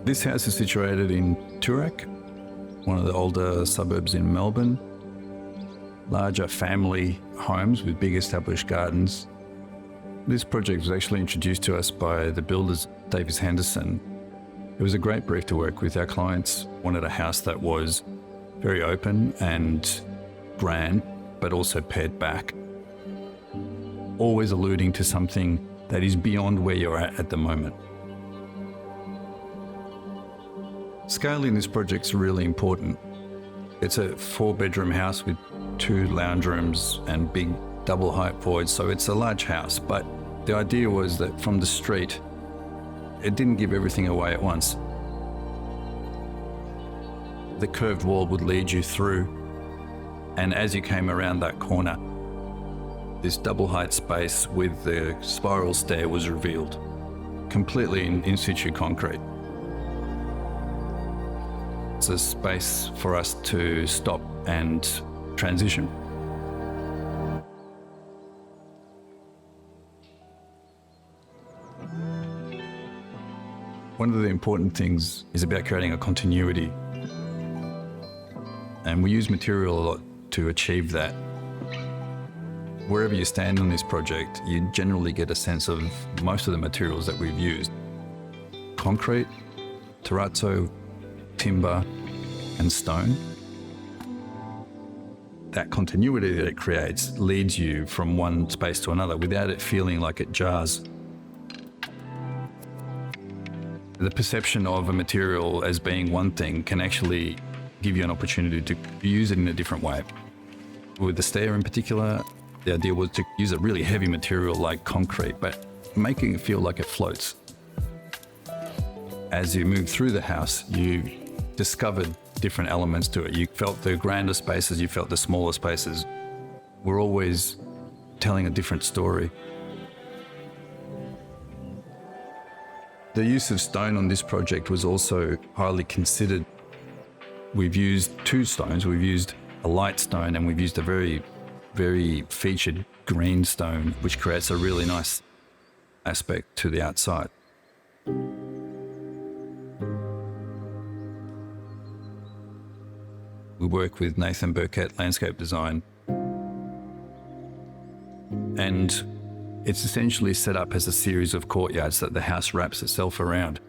This house is situated in Toorak, one of the older suburbs in Melbourne. Larger family homes with big established gardens. This project was actually introduced to us by the builders, Davies Henderson. It was a great brief to work with. Our clients wanted a house that was very open and grand, but also pared back. Always alluding to something that is beyond where you're at the moment. Scale in this project is really important. It's a 4-bedroom house with 2 lounge rooms and big double height voids, so it's a large house, but the idea was that from the street, it didn't give everything away at once. The curved wall would lead you through, and as you came around that corner, this double height space with the spiral stair was revealed, completely in situ concrete. It's a space for us to stop and transition. One of the important things is about creating a continuity. And we use material a lot to achieve that. Wherever you stand on this project, you generally get a sense of most of the materials that we've used. Concrete, terrazzo, timber, and stone. That continuity that it creates leads you from one space to another without it feeling like it jars. The perception of a material as being one thing can actually give you an opportunity to use it in a different way. With the stair in particular, the idea was to use a really heavy material like concrete, but making it feel like it floats. As you move through the house, you discovered different elements to it. You felt the grander spaces, you felt the smaller spaces. We're always telling a different story. The use of stone on this project was also highly considered. We've used 2 stones. We've used a light stone and we've used a very, very featured green stone, which creates a really nice aspect to the outside. We work with Nathan Burkett Landscape Design, and it's essentially set up as a series of courtyards that the house wraps itself around.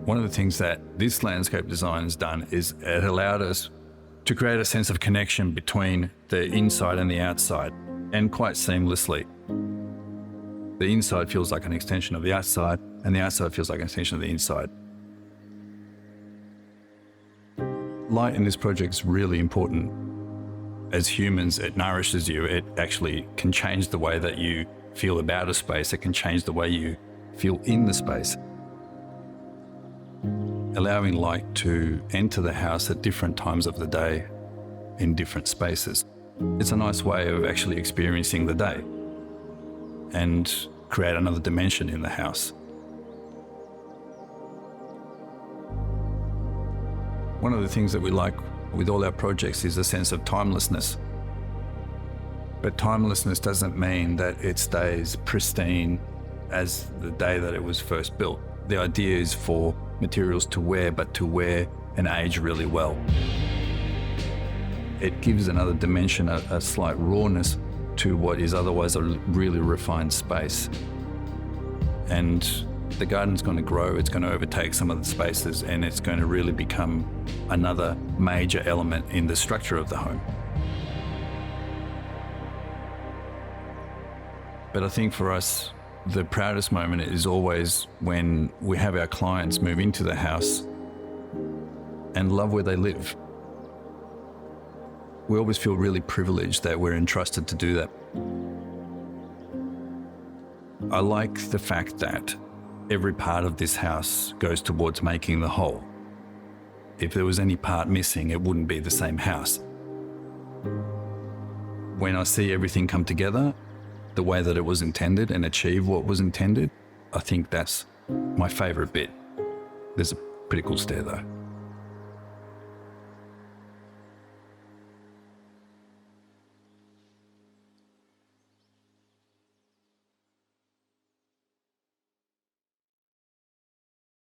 One of the things that this landscape design has done is it allowed us to create a sense of connection between the inside and the outside, and quite seamlessly. The inside feels like an extension of the outside, and the outside feels like an extension of the inside. Light in this project is really important. As humans, it nourishes you. It actually can change the way that you feel about a space. It can change the way you feel in the space. Allowing light to enter the house at different times of the day in different spaces. It's a nice way of actually experiencing the day and create another dimension in the house. One of the things that we like with all our projects is a sense of timelessness. But timelessness doesn't mean that it stays pristine as the day that it was first built. The idea is for materials to wear, but to wear and age really well. It gives another dimension, a slight rawness to what is otherwise a really refined space. And the garden's going to grow, it's going to overtake some of the spaces, and it's going to really become another major element in the structure of the home. But I think for us, the proudest moment is always when we have our clients move into the house and love where they live. We always feel really privileged that we're entrusted to do that. I like the fact that every part of this house goes towards making the whole. If there was any part missing, it wouldn't be the same house. When I see everything come together, the way that it was intended and achieve what was intended, I think that's my favourite bit. There's a pretty cool stair though.